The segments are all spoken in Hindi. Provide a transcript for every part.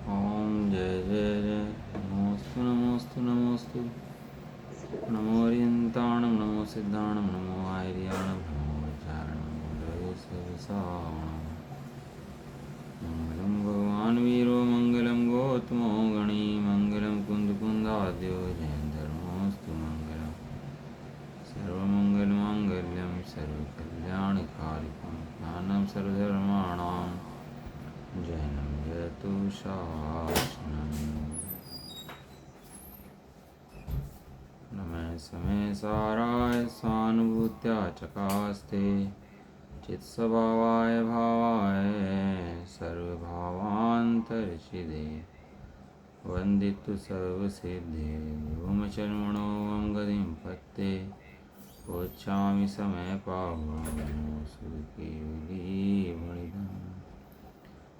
ओम जय जय जय नमोस्तु नमोस्तु नमोस्तु नमो ओरियंताणं नमो सिद्धाणं नमो आर्याणं नमो विचारणं मंगले सर्वसावणं मंगलं भगवान् वीरो मंगलं गौतमो गणी मंगलं कुन्दकुन्दाद्यो जयन्धर्मोऽस्तु मंगलं सर्वमङ्गलमाङ्गल्यं सर्वकल्याणकारिकं ज्ञानं सर्वधर्माणां जयनं जयतु शासनम् नमः समय साराय स्वानुभूत्या चकास्ते चित्स्वभावाय भावाय सर्वभावान्तरचिदे वन्दितु सर्वसिद्धे व्योमचर्मणो वं गतिं पत्ते पोच्छामि समयपावनं सुखीवलीभणिधम्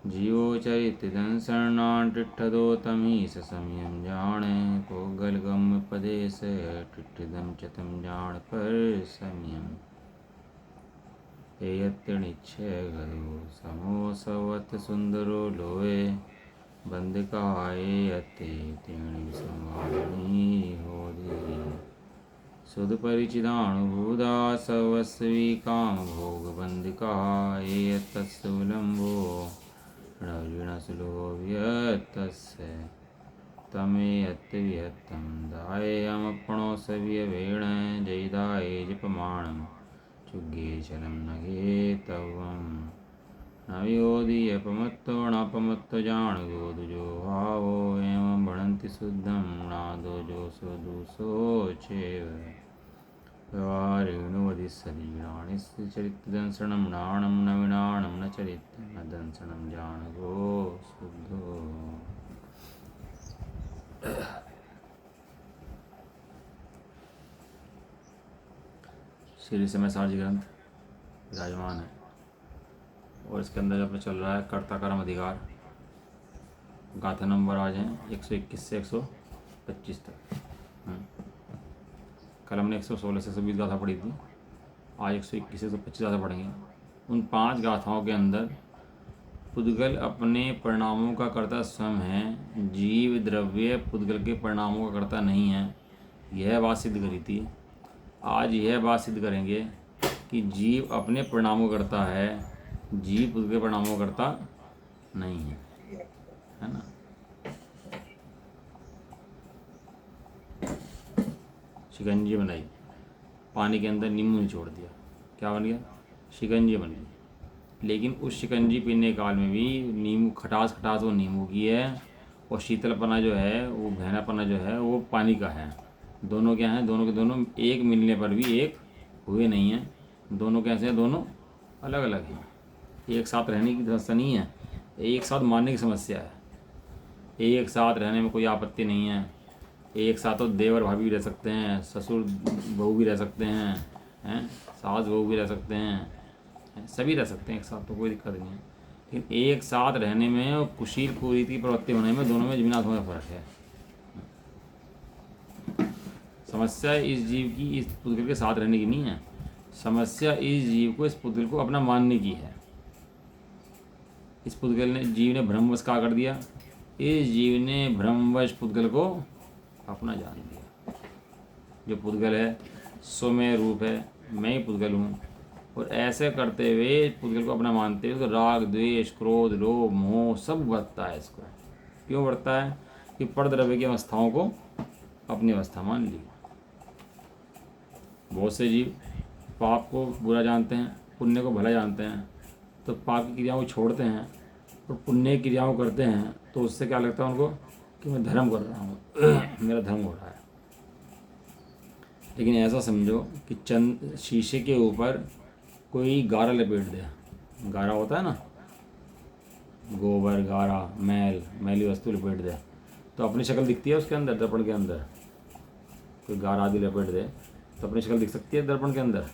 जीवो चरितदं शरणाटिठ्ठदो तमीश समयं जाने को गलगम पदेश टिठ्ठदं च तं जान पर समयं एयत्तनिच्छय गरो समोसवत सुंदरो लोए बंदिकाए यत्ते तेणि संवादिनी होदी सुध परिचिदानुभूदा सवस्वी काम भोग बंदिका एयत्तस्य विलंबो ऋणसुलोभ्यतस्य तमेयत्वियत्तं दायेयमपणो सव्यवेण जयिदाये जपमाणं चुग्गे चलं नगे तवं नव्योदीयपमत्तो नापमत्तो जाणगोदुजो भावो एवं भणन्ति शुद्धं नादो जो सुदुसो चेव व्यवहारेण वदिस्सलीलानि चरितदंसनं नाणं न विनाणं न चरितं न दंसनं जाणगो शुद्धो श्री समय सारजी ग्रंथ विराजमान है और इसके अंदर जब चल रहा है कर्ता कर्म अधिकार। गाथा नंबर आज हैं 121 से 125 तक। कल हमने 116 से 120 गाथा पढ़ी थी, आज 121 से 125 गाथा पढ़ेंगे। उन 5 गाथाओं के अंदर पुद्गल अपने परिणामों का कर्ता स्वयं है, जीव द्रव्य पुद्गल के परिणामों का कर्ता नहीं है। यह बात सिद्ध करी थी। आज यह बात सिद्ध करेंगे कि जीव अपने परिणामों का कर्ता है, जीव पुद्गल के परिणामों का कर्ता नहीं है ना। शिकंजी बनाई, पानी के अंदर नींबू निचोड़ दिया, क्या बन गया? शिकंजी बन गई। लेकिन उस शिकंजी पीने काल में भी नींबू खटास वो नींबू की है, और शीतलपना जो है, वो गहनापना जो है, वो पानी का है। दोनों क्या हैं? दोनों के दोनों एक मिलने पर भी एक हुए नहीं हैं। दोनों कैसे हैं? दोनों अलग अलग हैं। एक साथ रहने की समस्या नहीं है, एक साथ मानने की समस्या है। एक साथ रहने में कोई आपत्ति नहीं है। एक साथ तो देवर भाभी भी रह सकते हैं, ससुर बहू भी रह सकते हैं, सास बहू भी रह सकते हैं, सभी रह सकते हैं एक साथ, तो कोई दिक्कत नहीं है। लेकिन एक साथ रहने में और कुशील कुरीति प्रवृत्ति होने में, दोनों में जमीन आसमान का फर्क है। समस्या इस जीव की इस पुद्गल के साथ रहने की नहीं है, समस्या इस जीव को, इस पुद्गल को अपना मानने की है। इस पुद्गल ने, जीव ने भ्रमवश क्या कर दिया? इस जीव ने भ्रमवश पुद्गल को अपना जान दिया। जो पुद्गल है सो मैं रूप है, मैं ही पुद्गल हूँ। और ऐसे करते हुए पुद्गल को अपना मानते हुए तो राग द्वेष क्रोध लोभ मोह सब बढ़ता है। इसको क्यों बढ़ता है? कि परद्रव्य की अवस्थाओं को अपनी अवस्था मान ली। बहुत से जीव पाप को बुरा जानते हैं, पुण्य को भला जानते हैं, तो पाप की क्रियाओं को छोड़ते हैं और पुण्य की क्रियाओं करते हैं, तो उससे क्या लगता है उनको? कि मैं धर्म कर रहा हूँ, मेरा धर्म हो रहा है। लेकिन ऐसा समझो कि चंद शीशे के ऊपर कोई गारा लपेट दे, गारा होता है ना, गोबर गारा मैली वस्तु लपेट दे, तो अपनी शक्ल दिखती है उसके अंदर, दर्पण के अंदर। कोई गारा आदि लपेट दे तो अपनी शक्ल दिख सकती है दर्पण के अंदर?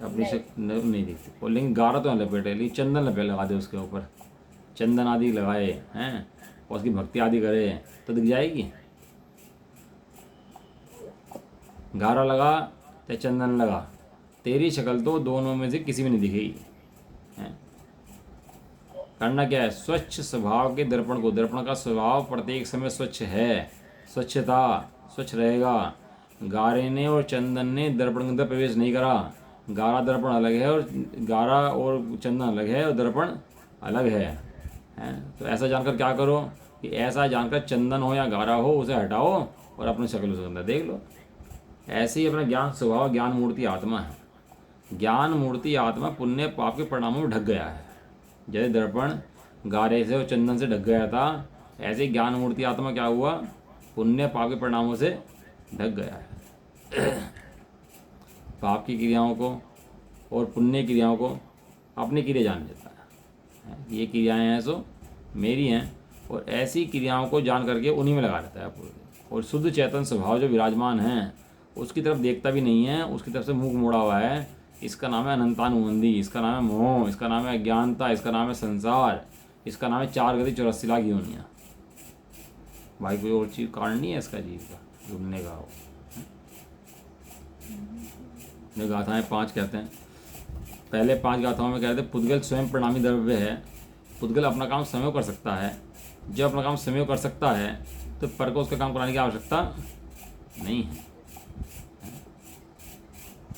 अपनी शक्ल नहीं दिखती। और लेकिन गारा तो लपेटे, लेकिन चंदन लगा दे उसके ऊपर, चंदन आदि लगाए हैं और उसकी भक्ति आदि करे तो दिख जाएगी। गारा लगा या चंदन लगा, तेरी शक्ल तो दोनों में से किसी में नहीं दिखेगी। करना क्या है, स्वच्छ स्वभाव के दर्पण को, दर्पण का स्वभाव प्रत्येक समय स्वच्छ है, स्वच्छता, स्वच्छ रहेगा। गारे ने और चंदन ने दर्पण के अंदर प्रवेश नहीं करा। गारा दर्पण अलग है, और गारा और चंदन अलग है, और दर्पण अलग है, हैं? तो ऐसा जानकर क्या करो कि ऐसा जानकर चंदन हो या गारा हो उसे हटाओ और अपने शक्ल से अंदर देख लो। ऐसे ही अपना ज्ञान स्वभाव, ज्ञान मूर्ति आत्मा है। ज्ञान मूर्ति आत्मा पुण्य पाप के परिणामों में ढक गया है। जैसे दर्पण गारे से और चंदन से ढक गया था, ऐसे ही ज्ञान मूर्ति आत्मा क्या हुआ, पुण्य पाप के परिणामों से ढक गया है। पाप की क्रियाओं को और पुण्य क्रियाओं को अपनी क्रिया जान लेता है। ये क्रियाएं हैं सो मेरी हैं, और ऐसी क्रियाओं को जान करके उन्हीं में लगा लेता है पूरे दिन। और शुद्ध चेतन स्वभाव जो विराजमान है उसकी तरफ देखता भी नहीं है, उसकी तरफ से मुख मोड़ा हुआ है। इसका नाम है अनंतानुबंधी, इसका नाम है मोह, इसका नाम है अज्ञानता, इसका नाम है संसार, इसका नाम है 4 गति 84 लाख योनियाँ। भाई कोई और चीज़ कारण नहीं है इसका जीव का ढूंढने का हो। जो गाथाएं 5 कहते हैं, पहले 5 गाथाओं में कहते हैं पुद्गल स्वयं परिणामी द्रव्य है। पुद्गल अपना काम स्वयं कर सकता है। जब अपना काम स्वयं कर सकता है तो पर को उसका काम कराने की आवश्यकता नहीं है।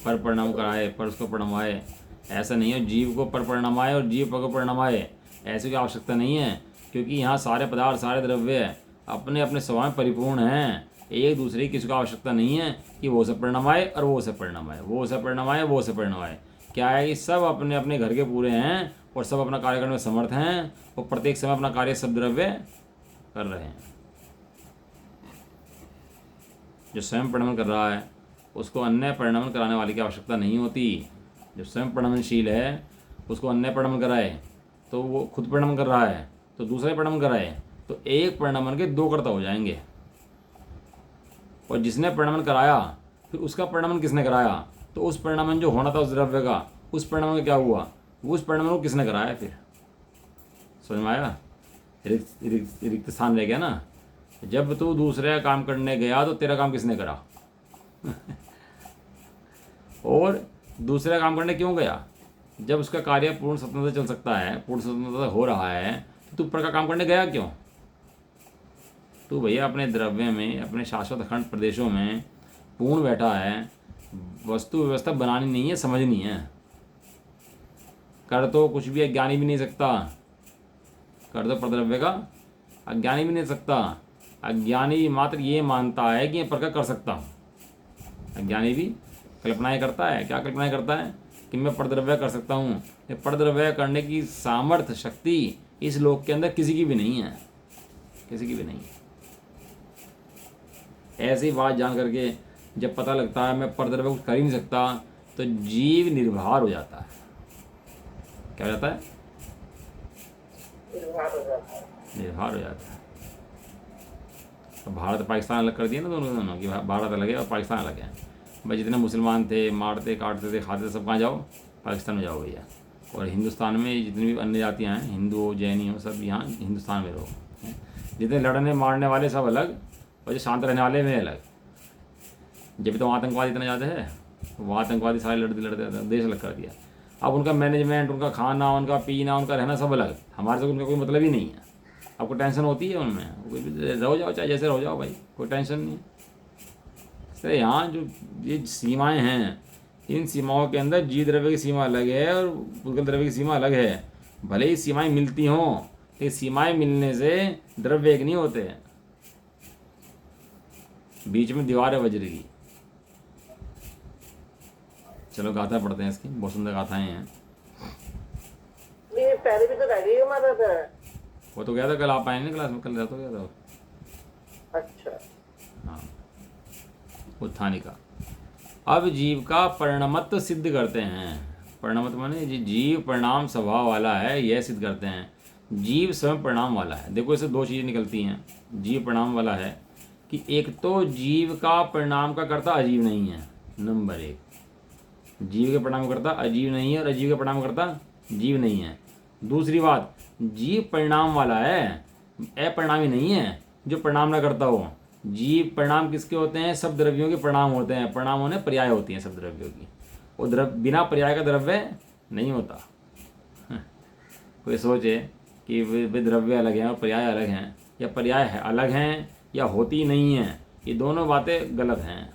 पर परिणाम कराए, पर उसको परिणमाए, ऐसा नहीं है जीव को पर परिणमाए और जीव पर को परिणमाए, ऐसी कोई आवश्यकता नहीं है। क्योंकि यहाँ सारे पदार्थ, सारे द्रव्य अपने अपने स्वभाव में परिपूर्ण हैं। एक दूसरे की किसी को आवश्यकता नहीं है कि वो सब परिणाम आए और वो सब परिणाम आए, वो सब परिणाम आए, वो सब परिणाम आए। क्या है कि सब अपने अपने घर के पूरे हैं और सब अपना कार्य करने में समर्थ हैं, और प्रत्येक समय अपना कार्य सब द्रव्य कर रहे हैं। जो स्वयं परिणमन कर रहा है उसको अन्य परिणमन कराने वाले की आवश्यकता नहीं होती। जो स्वयं परिणमनशील है उसको अन्य परिणमन कराए तो वो खुद परिणमन कर रहा है तो दूसरे परिणमन कराए, तो एक परिणमन के 2 कर्ता हो जाएंगे। और जिसने परिणमन कराया फिर उसका परिणमन किसने कराया, तो उस परिणमन जो होना था उस द्रव्य का, उस परिणमन का क्या हुआ, उस परिणमन को किसने कराया। फिर समझ में आया, रिक्त स्थान रह गया ना। जब तू दूसरे काम करने गया तो तेरा काम किसने करा और दूसरा काम करने क्यों गया, जब उसका कार्य पूर्ण स्वतंत्रता चल सकता है, पूर्ण स्वतंत्रता हो रहा है, तो तू ऊपर का काम करने गया क्यों। तू भैया अपने द्रव्य में, अपने शाश्वत अखंड प्रदेशों में पूर्ण बैठा है। वस्तु व्यवस्था बनानी नहीं है, समझनी है। कर तो कुछ भी अज्ञानी भी नहीं सकता, कर तो प्रद्रव्य का अज्ञानी भी नहीं सकता। अज्ञानी मात्र ये मानता है कि ये प्रकार कर सकता हूँ। अज्ञानी भी कल्पनाएं करता है। क्या कल्पनाएं करता है कि मैं प्रद्रव्य कर सकता हूँ। ये प्रद्रव्य करने की सामर्थ्य, शक्ति इस लोक के अंदर किसी की भी नहीं है, किसी की भी नहीं है। ऐसी बात जान करके जब पता लगता है मैं प्रद्रव्य कुछ कर ही नहीं सकता, तो जीव निर्भर हो जाता है। क्या हो जाता है, निर्भर हो जाता है। तो भारत पाकिस्तान अलग कर दिया ना दोनों कि भारत अलग है और पाकिस्तान अलग है। भाई जितने मुसलमान थे, मारते काटते थे, खाते थे, सब कहाँ जाओ, पाकिस्तान में जाओ भैया। और हिंदुस्तान में जितनी भी अन्य जातियाँ हैं, हिंदू हो, जैनी हो, सब यहाँ हिंदुस्तान में रहो। जितने लड़ने मारने वाले सब अलग, और जो शांत रहने वाले में अलग। जब तो आतंकवादी इतना ज़्यादा है, वो आतंकवादी सारे लड़ते लड़ते देश अलग कर दिया। अब उनका मैनेजमेंट, उनका खाना, उनका पीना, उनका रहना सब अलग। हमारे से उनका कोई मतलब ही नहीं है। आपको टेंशन होती है उनमें, रहो जाओ, चाहे जैसे रहो जाओ भाई, कोई टेंशन नहीं। इसलिए यहाँ जो ये सीमाएं हैं, इन सीमाओं के अंदर जीव द्रव्य की सीमा अलग है और पुद्गल द्रव्य की सीमा अलग है। भले ही सीमाएं मिलती हों, लेकिन सीमाएं मिलने से द्रव्य एक नहीं होते हैं। बीच में दीवार है वज्र की। चलो गाथा पढ़ते हैं इसकी, बहुत सुंदर गाथाएं हैं। पहले भी तो रह गई हमारा था। वो तो गया था कल, आप आए ना क्लास में, कल तो गया था। अच्छा हाँ, उत्थानिका। अब जीव का परिणमत्व सिद्ध करते हैं। परिणमत्व माने जीव परिणाम स्वभाव वाला है, यह सिद्ध करते हैं। जीव स्वयं परिणाम वाला है। देखो इससे 2 चीज़ें निकलती हैं। जीव परिणाम वाला है कि एक तो जीव का परिणाम का कर्ता अजीव नहीं है, नंबर 1। जीव के परिणाम करता अजीव नहीं है और अजीव के परिणाम करता जीव नहीं है। दूसरी बात, जीव परिणाम वाला है, अपरिणामी नहीं है जो परिणाम ना करता हो। जीव परिणाम किसके होते हैं, सब द्रव्यों के परिणाम होते हैं। परिणाम होने पर्याय होती हैं सब द्रव्यों की। वो बिना पर्याय का द्रव्य नहीं होता। कोई सोचे कि वे द्रव्य अलग हैं और पर्याय अलग हैं, या पर्याय है अलग हैं या होती नहीं हैं, ये दोनों बातें गलत हैं।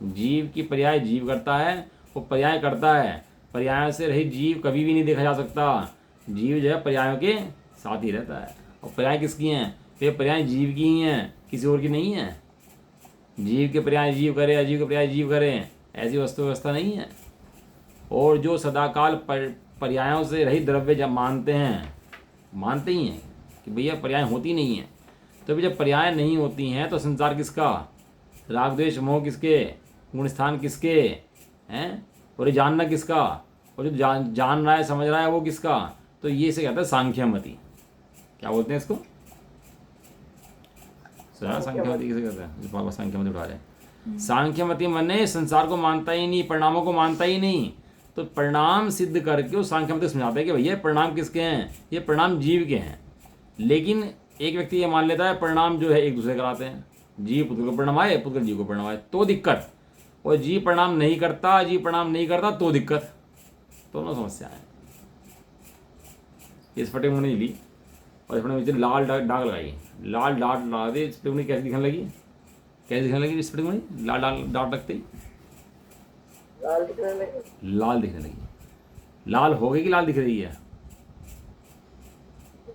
जीव की पर्याय जीव करता है, वो पर्याय करता है। पर्यायों से रहित जीव कभी भी नहीं देखा जा सकता। जीव जो है पर्यायों के साथ ही रहता है। और पर्याय किसकी हैं? तो ये पर्याय जीव की ही हैं, किसी और की नहीं है। जीव के पर्याय जीव करे, अजीव के पर्याय जीव करें, ऐसी वस्तु व्यवस्था नहीं है। और जो सदाकाल पर्यायों से रहित द्रव्य जब मानते ही हैं कि भैया पर्याय होती नहीं है, तो भी जब पर्याय नहीं होती हैं तो संसार किसका? राग द्वेष मोह किसके? गुण स्थान किसके हैं? और ये जानना किसका? और जो जान रहा है, समझ रहा है, वो किसका? तो ये से कहता है सांख्यमति। क्या बोलते हैं इसको? सांख्यमति किसे कहते हैं? बाबा सांख्यमति उठा रहे। सांख्यमति माने संसार को मानता ही नहीं, परिणामों को मानता ही नहीं। तो परिणाम सिद्ध करके वो सांख्यमति समझाते हैं कि भैया परिणाम किसके हैं? ये परिणाम जीव के हैं। लेकिन एक व्यक्ति ये मान लेता है परिणाम जो है एक दूसरे कराते हैं, जीव पुत्र को परिणाम आए, पुत्र जीव को परिणाम आए, तो दिक्कत। और जीव परिणाम नहीं करता, जीव परिणाम नहीं करता, तो दिक्कत। दोनों समस्या है। इस फटे मुझे ली और इस फटे मुझे लाल दाग लगाई, लाल डाट लगा दे। इस फटे मुझे कैसे दिखने लगी? कैसे दिखने लगी इस फटे मुझे? लाल डाट लगते ही लाल दिखने लगी। लाल हो गई कि लाल दिख रही है?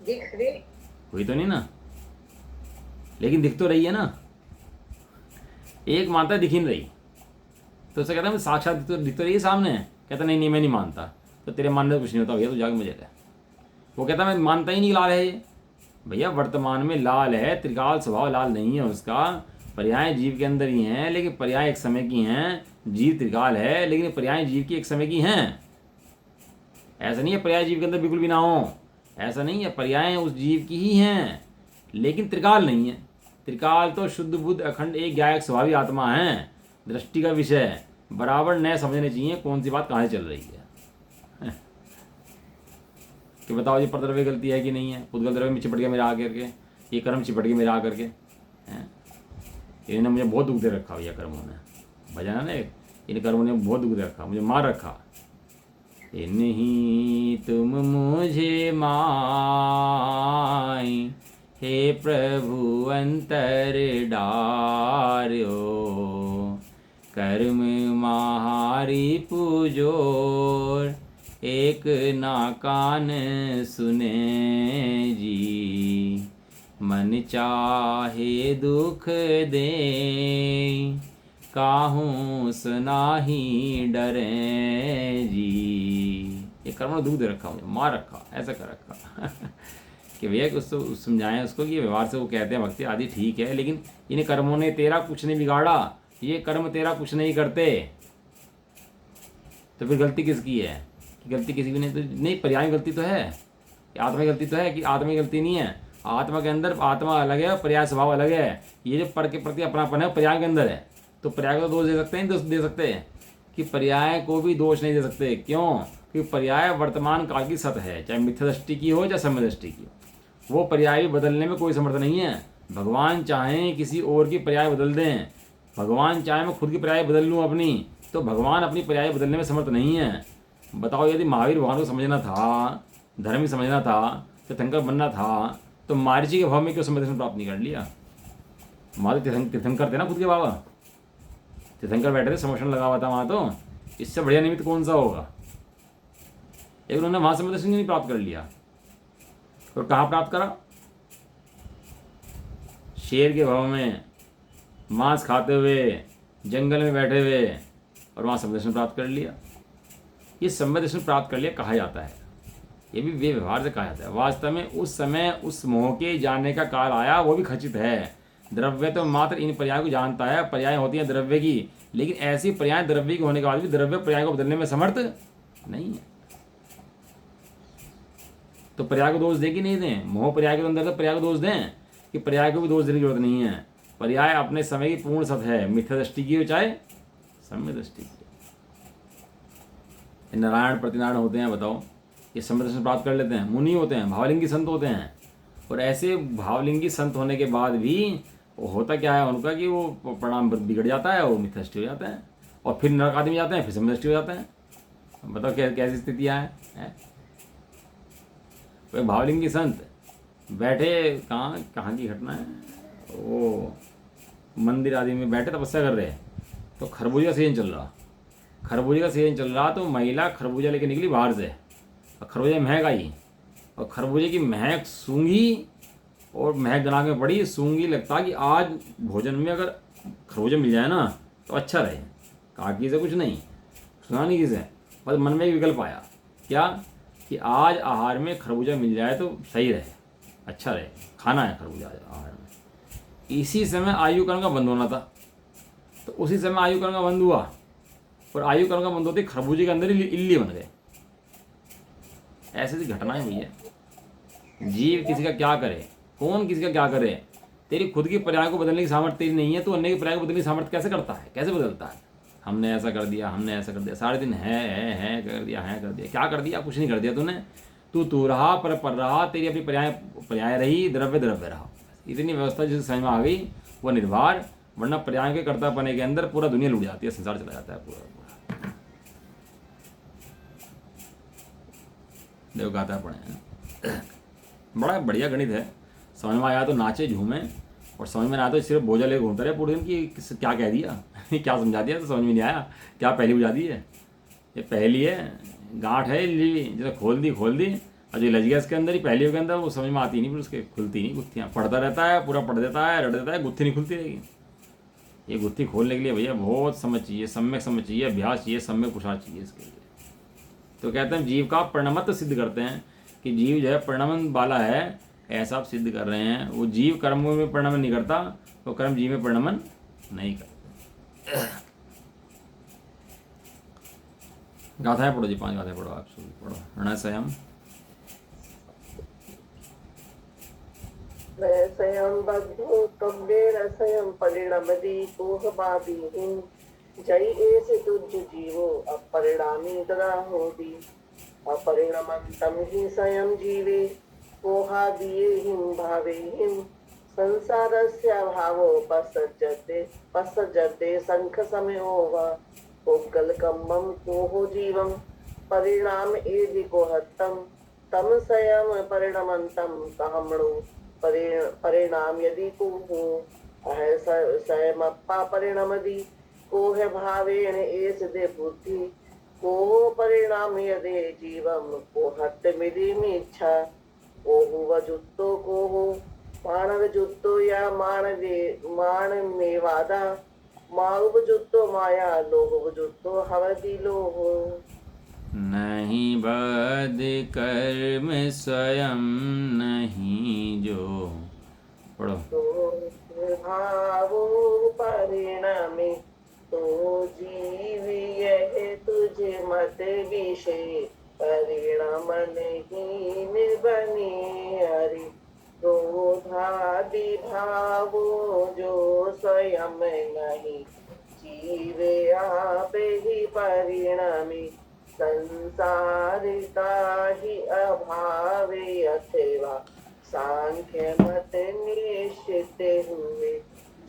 दिख रही हुई तो नहीं ना, लेकिन दिख तो रही है ना। एक मानता है दिख ही नहीं रही, तो उसे कहता है साक्षात दिख तो रही है सामने। कहता नहीं मैं नहीं मानता। तो तेरे मानने से कुछ नहीं होता भैया, तो जाके मुझे कह। वो कहता मैं मानता ही नहीं लाल है ये। भैया वर्तमान में लाल है, त्रिकाल स्वभाव लाल नहीं है उसका। पर्याय जीव के अंदर ही हैं, लेकिन पर्याय एक समय की हैं। जीव त्रिकाल है, लेकिन पर्याय जीव की एक समय की हैं। ऐसा नहीं है पर्याय जीव के अंदर बिल्कुल भी ना हो, ऐसा नहीं है। पर्याय उस जीव की ही हैं, लेकिन त्रिकाल नहीं है। त्रिकाल तो शुद्ध बुद्ध अखंड एक गायक स्वाभाविक आत्मा है। दृष्टि का विषय बराबर नए समझने चाहिए कौन सी बात कहाँ चल रही है। कि बताओ जी परद्रव्य गलती है कि नहीं है? पुद्गल द्रव्य में चिपट गया मेरा आकर के, ये कर्म चिपट गया मेरा आकर के हैं। इन्होंने मुझे बहुत दुख दे रखा भैया, कर्मों ने बजाना ना, इन कर्मों ने बहुत दुख दे रखा, मुझे मार रखा। इन्हीं तुम मुझे माई, हे प्रभु अंतर डार्यो, कर्म महारी पूजोर, एक ना कान सुने जी, मन चाहे दुख दे, काहूँ सुनाही डरे जी। ये कर्म ने दुख दे रखा, मुझे मार रखा, ऐसा कर रखा। कि भैया उसको समझाएं उसको कि व्यवहार से वो कहते हैं भक्ति आदि ठीक है, लेकिन इन कर्मों ने तेरा कुछ नहीं बिगाड़ा, ये कर्म तेरा कुछ नहीं करते। तो फिर गलती किसकी है? कि गलती किसी की नहीं, तो नहीं पर्याय गलती तो है, आत्मा की गलती तो है कि आत्मा की गलती नहीं है। आत्मा के अंदर आत्मा अलग है, पर्याय स्वभाव अलग है। ये जो पर के प्रति अपनापन है पर्याय के अंदर है। तो पर्याय को दोष दे सकते हैं, दोष दे सकते हैं कि पर्याय को भी दोष नहीं दे सकते। क्यों? क्योंकि पर्याय वर्तमान काल की सत है, चाहे मिथ्या दृष्टि की हो चाहे सम्य दृष्टि की हो। वो पर्याय भी बदलने में कोई समर्थ नहीं है। भगवान चाहें किसी और की पर्याय बदल दें, भगवान चाहे मैं खुद की पर्याय बदल लूँ अपनी, तो भगवान अपनी पर्याय बदलने में समर्थ नहीं है। बताओ यदि महावीर भगवान को समझना था, धर्म ही समझना था, तीर्थंकर बनना था, तो मारीची के भाव में क्यों संदर्शन प्राप्त नहीं कर लिया? हमारे तीर्थंकर थे ना खुद के बाबा, तीर्थंकर बैठे थे, समर्शन लगा हुआ था वहाँ। तो इससे बढ़िया निमित्त कौन सा होगा? लेकिन उन्होंने वहाँ से दर्शन नहीं प्राप्त कर लिया। और कहाँ प्राप्त करा? शेर के भाव में मांस खाते हुए जंगल में बैठे हुए, और वहाँ संदर्शन प्राप्त कर लिया। ये संदर्शन प्राप्त कर लिया कहा जाता है, ये भी वे व्यवहार से कहा जाता है। वास्तव में उस समय उस मोह के जानने का काल आया, वो भी खचित है। द्रव्य तो मात्र इन पर्याय को जानता है, पर्याय होती है द्रव्य की, लेकिन ऐसी पर्याय द्रव्य की होने के बाद भी द्रव्य पर्याय को बदलने में समर्थ नहीं है। तो पर्याय को दोष दे कि नहीं दें? मोह पर्याय के अंदर तो पर्याय को दोष दें कि पर्याय को भी दोष देने की जरूरत नहीं है। पर्याय अपने समय की पूर्ण सत है, मिथ्या दृष्टि की हो चाहे सम्य दृष्टि की। नारायण प्रतिनारायण होते हैं, बताओ ये सम्य दर्शन प्राप्त कर लेते हैं, मुनि होते हैं, भावलिंगी संत होते हैं। और ऐसे भावलिंगी संत होने के बाद भी वो होता क्या है उनका कि वो परिणाम बिगड़ जाता है, वो मिथ्या दृष्टि हो जाता है, और फिर नरक आदमी जाते हैं, फिर सम्य दृष्टि हो जाता है। बताओ कैसी स्थितियाँ हैं? वे भावलिंग की संत बैठे, कहाँ कहाँ की घटना है, वो मंदिर आदि में बैठे तपस्या कर रहे हैं, तो खरबूजे का सीजन चल रहा, खरबूजे का सीजन चल रहा, तो महिला खरबूजा लेके निकली बाहर से, और खरबूजे महक आई, और खरबूजे की महक सूंघी, और महक दिमाग में पड़ी, सूंघी, लगता कि आज भोजन में अगर खरबूजा मिल जाए ना तो अच्छा रहे। काकी से कुछ नहीं, सुना नहीं किसे, बस मन में एक विकल्प आया, क्या कि आज आहार में खरबूजा मिल जाए तो सही रहे, अच्छा रहे, खाना है खरबूजा आहार में। इसी समय आयुकरण का बंद होना था, तो उसी समय आयुकरण का बंद हुआ, और आयुकरण का बंद होते खरबूजे के अंदर ही इल्ली बन गए। ऐसी घटनाएं हुई है। जीव किसी का क्या करे, कौन किसी का क्या करे, तेरी खुद की पर्याय को बदलने की सामर्थ्य तेरी नहीं है, तो अन्य की पर्याय को बदलने की सामर्थ्य कैसे करता है, कैसे बदलता है। हमने ऐसा कर दिया, हमने ऐसा कर दिया, सारे दिन है कर दिया, है कर दिया, क्या कर दिया, कुछ नहीं कर दिया तूने, तू रहा, पर रहा, तेरी अपनी पर्याय रही, द्रव्य रहा। इतनी व्यवस्था जिस समझ में आ गई वो निर्भर, वरना पर्याय के कर्ता पने के अंदर पूरा दुनिया लुट जाती है, संसार चला जाता है पूरा। देखो गाता पढ़े, बड़ा बढ़िया गणित है, समझ में आया तो नाचे झूमे, और समझ में ना आया तो सिर्फ बोझा लेके घूमता रहे पूरे दिन कि क्या कह दिया क्या समझा दिया, तो समझ में नहीं आया, क्या पहली बुझा दी है, ये पहली है, गांठ है जैसे खोल दी, और जो लज गया इसके अंदर ही, पहलियों के अंदर, वो समझ में आती नहीं, फिर उसके खुलती नहीं गुत्थियाँ, पढ़ता रहता है, पूरा पढ़ देता है, रट देता है, गुत्थी नहीं खुलती रहेगी। ये गुत्थी खोलने के लिए भैया बहुत समझ चाहिए, सम्यक समझ चाहिए, अभ्यास चाहिए, सम्यक पुरुषार्थ चाहिए इसके लिए। तो कहते हैं जीव का परिणमत्व सिद्ध करते हैं कि जीव जो है परिणमन वाला है, ऐसा आप सिद्ध कर रहे हैं। वो जीव कर्मों में परिणमन नहीं करता, तो कर्म जीव में परिणमन नहीं करता। गाथाएं पढ़ो जी, 5 गाथाएं पढ़ो, आप शुरू पढ़ो। रणस्वयं स्वयं बद्धो कव्येन स्वयं परिणमति कोह भाभिहिं जय एसे तुझ जीवो अपरिणामी तदा होति अपरिणमन्तं हि स्वयं जीवे कोहादियेहिं भावेहिं संसारस्य भावो पसज्जते शंख समयो वा उग्गलकम्बं कोहो जीवं परिणाम एदि कोहत्तं तम स्वयं परिणमन्तं कहमणो परिणाम यदि कुहु स्वयमप्पा परिणमति कोह भावेन एष दे बुद्धि कोह परिणाम यदे जीवम कोहट्टमिदिमिच्छा कोहु वजुत्तो कोहु मानवजुत्तो या मानमेवादा माउवजुत्तो माया लोहवजुत्तो हवति लोहो। नहीं बद कर्म स्वयं नहीं जो, पढ़ो। तो भावो परिणमे तो जीव यह तुझ मत विषय परिणाम नहीं बने हरि क्रोधादि भावो जो स्वयं नहीं जीव आप ही परिणमी संसार का ही अभावे अथवा सांख्य मत निश्चित हुए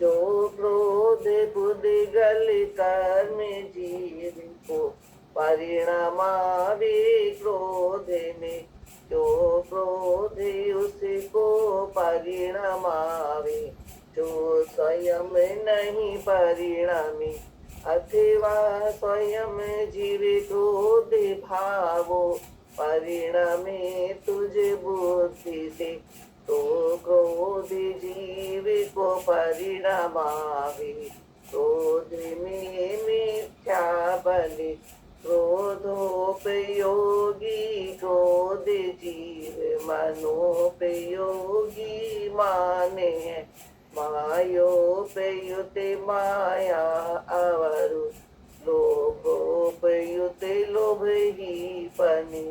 जो क्रोध बुद्धि गल कर्म जीव को परिणमावे क्रोध में जो क्रोध उसको परिणमावे जो स्वयं नहीं परिणमी अथवा स्वयं जीव क्रोध भावो परिणमे तुझ बुद्धि से तो क्रोध जीव को परिणमावे क्रोध में मिथ्या बने क्रोधोपयोगी क्रोध जीव मनोपयोगी माने मायोपयुते माया अवरु लोभोपयुते लोभ ही पनी।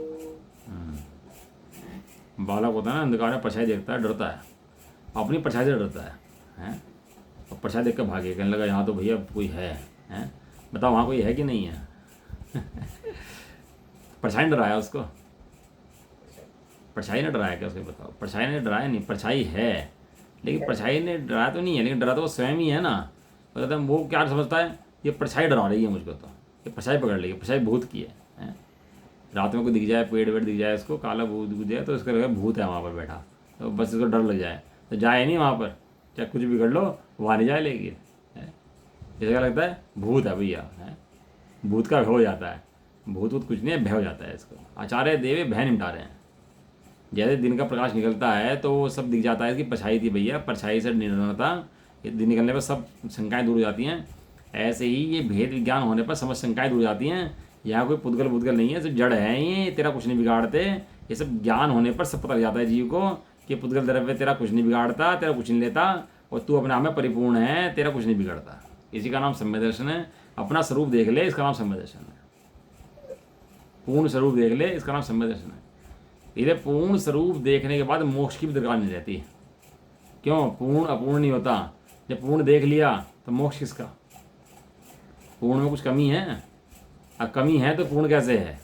बालक होता है ना, अंधकार में परछाई देखता है, डरता है, अपनी परछाई से डरता है, हैं? और परछाई देख कर भागे, कहने लगा यहाँ तो भैया कोई है, हैं? बताओ वहाँ कोई है कि नहीं है। परछाई ने डराया उसको, परछाई ने डराया क्या उसको, बताओ। परछाई ने डराया नहीं, परछाई है, लेकिन परछाई ने डराया तो नहीं है, लेकिन डरा तो वो स्वयं ही है ना। तो कहता है वो क्या समझता है, ये परछाई डरा रही है मुझको, तो ये परछाई पकड़ ली, परछाई भूत की है। रात में कोई दिख जाए, पेड़ वेड़ दिख जाए, इसको काला भूत दिख जाए तो इसका लगे भूत है वहाँ पर बैठा, तो बस इसको डर लग जाए तो जाए नहीं वहाँ पर, चाहे कुछ भी कर लो वहाँ नहीं जाए, लेकिन जैसे क्या लगता है भूत है भैया, है भूत का भय हो जाता है। भूत वूत कुछ नहीं है, भय हो जाता है इसको। आचार्य देवे भय निमटा रहे हैं। जैसे दिन का प्रकाश निकलता है तो वो सब दिख जाता है कि परछाई थी भैया, परछाई से निर्णता, ये दिन निकलने पर सब शंकाएं दूर हो जाती हैं। ऐसे ही ये भेद विज्ञान होने पर समस्त शंकाएं दूर हो जाती हैं। यहाँ कोई पुद्गल बुद्गल नहीं है, सिर्फ जड़ है, ये तेरा कुछ नहीं बिगाड़ते। ये सब ज्ञान होने पर सब पता लग जाता है जीव को कि पुद्गल द्रव्य तेरा कुछ नहीं बिगाड़ता, तेरा कुछ नहीं लेता, और तू अपने आप में परिपूर्ण है, तेरा कुछ नहीं बिगड़ता। इसी का नाम सम्यक दर्शन है। अपना स्वरूप देख ले, इसका नाम सम्यक दर्शन है। पूर्ण स्वरूप देख ले, इसका नाम सम्यक दर्शन है। इधर पूर्ण स्वरूप देखने के बाद मोक्ष की भी दरकार नहीं रहती। क्यों? पूर्ण अपूर्ण नहीं होता। जब पूर्ण देख लिया तो मोक्ष किसका? पूर्ण में कुछ कमी है? अब कमी है तो पूर्ण कैसे है?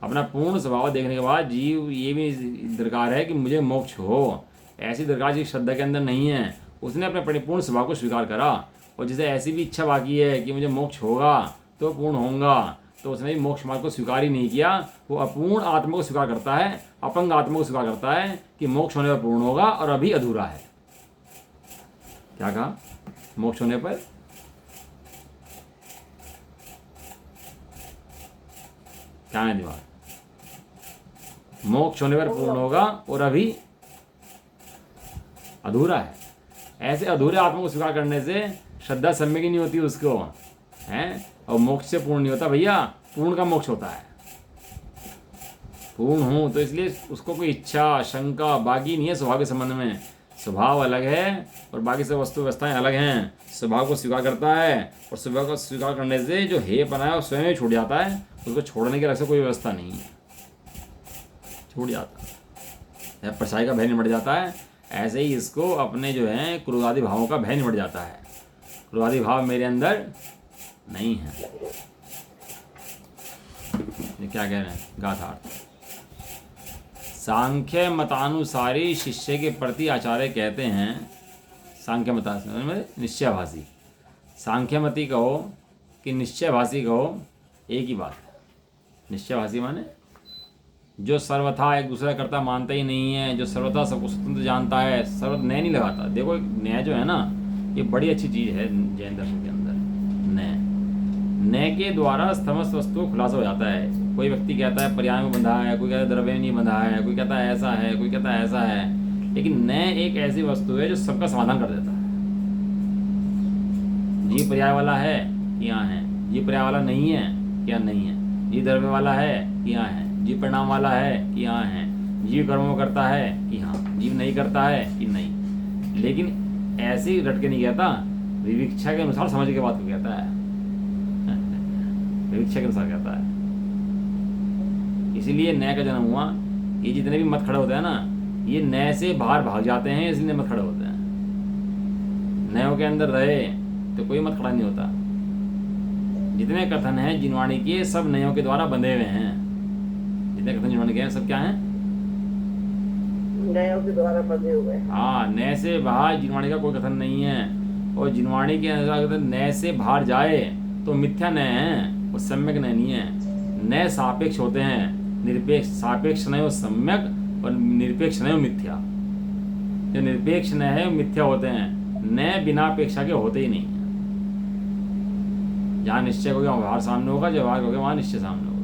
अपना पूर्ण स्वभाव देखने के बाद जीव ये भी दरकार है कि मुझे मोक्ष हो। ऐसी दरकार जिस श्रद्धा के अंदर नहीं है, उसने अपने परिपूर्ण स्वभाव को स्वीकार करा। और जिसे ऐसी भी इच्छा बाकी है कि मुझे मोक्ष होगा तो पूर्ण होऊंगा, तो उसने भी मोक्ष मार्ग को स्वीकार ही नहीं किया। वो अपूर्ण आत्मा को स्वीकार करता है, अपंग आत्मा को स्वीकार करता है कि मोक्ष होने पर पूर्ण होगा और अभी अधूरा है। क्या कहा? मोक्ष होने पर क्या है दिमाग? मोक्ष होने पर पूर्ण होगा और अभी अधूरा है। ऐसे अधूरे आत्मा को स्वीकार करने से श्रद्धा सम्यक ही नहीं होती उसको, है। और मोक्ष से पूर्ण नहीं होता भैया, पूर्ण का मोक्ष होता है। पूर्ण हूं तो इसलिए उसको कोई इच्छा शंका बाकी नहीं है स्वभाव के संबंध में। स्वभाव अलग है और बाकी सब वस्तु व्यवस्थाएं अलग हैं। स्वभाव को स्वीकार करता है और स्वभाव को स्वीकार करने से जो हे पना है वो स्वयं ही छूट जाता है। उसको छोड़ने की अलग से कोई व्यवस्था नहीं है, छूट जाता है। परछाई का भय निमट जाता है। ऐसे ही इसको अपने जो है क्रोधादि भावों का भय निमट जाता है। क्रोधादि भाव मेरे अंदर नहीं है। ये क्या कह रहे हैं? गाथार्थ। सांख्य मतानुसारी शिष्य के प्रति आचार्य कहते हैं, सांख्य मतानुसारी निश्चयभाषी, सांख्यमती कहो कि निश्चयभाषी कहो, एक ही बात है। निश्चयभाषी माने जो सर्वथा एक दूसरा कर्ता मानता ही नहीं है, जो सर्वथा सबको स्वतंत्र जानता है, सर्वथा न्याय नहीं लगाता। देखो न्याय जो है ना, ये बड़ी अच्छी चीज़ है जैन दर्शन के अंदर। न्याय के द्वारा समस्त वस्तु खुलासा हो जाता है। कोई व्यक्ति कहता है पर्याय में बंधा है, कोई कहता है द्रव्य में नहीं बंधा है, कोई कहता है ऐसा है, कोई कहता है ऐसा है। लेकिन न्याय एक ऐसी वस्तु है जो सबका समाधान कर देता है। जी पर्याय वाला है, यहाँ है। जी पर्याय वाला नहीं है, क्या नहीं है। जी द्रव्य वाला है, यहाँ है। जीव परिणाम वाला है कि यहाँ है। जीव कर्मों करता है कि हाँ, जीव नहीं करता है कि नहीं। लेकिन ऐसे ही रट के नहीं कहता, विविक्षा के अनुसार समझ के बात को कहता है। विविक्षा के अनुसार कहता है। इसीलिए न्याय का जन्म हुआ। ये जितने भी मत खड़े होते हैं ना, ये न्याय से बाहर भाग जाते हैं, इसलिए मत खड़े होते हैं। न्यायों के अंदर रहे तो कोई मत खड़ा नहीं होता। जितने कथन हैं जिनवाणी के, सब न्यायों के द्वारा बंधे हुए हैं। जितने कथन जिनवाणी के हैं सब क्या हैं? न्यायों के द्वारा बंधे हुए हैं। हाँ, न्याय से बाहर जिनवाणी का कोई कथन नहीं है। और जिनवाणी के अनुसार न्याय से बाहर जाए तो मिथ्या न्याय है, वो सम्यक न्याय नहीं है। न्याय सापेक्ष होते हैं, निरपेक्ष। सापेक्ष न्याय वो सम्यक और निरपेक्ष न्याय वो मिथ्या। जो निरपेक्ष न्याय है वो मिथ्या होते हैं। न्याय बिना अपेक्षा के होते ही नहीं। जहाँ निश्चय हो गया वहाँ व्यवहार सामने होगा, जो व्यवहार हो गया वहाँ निश्चय सामने होगा।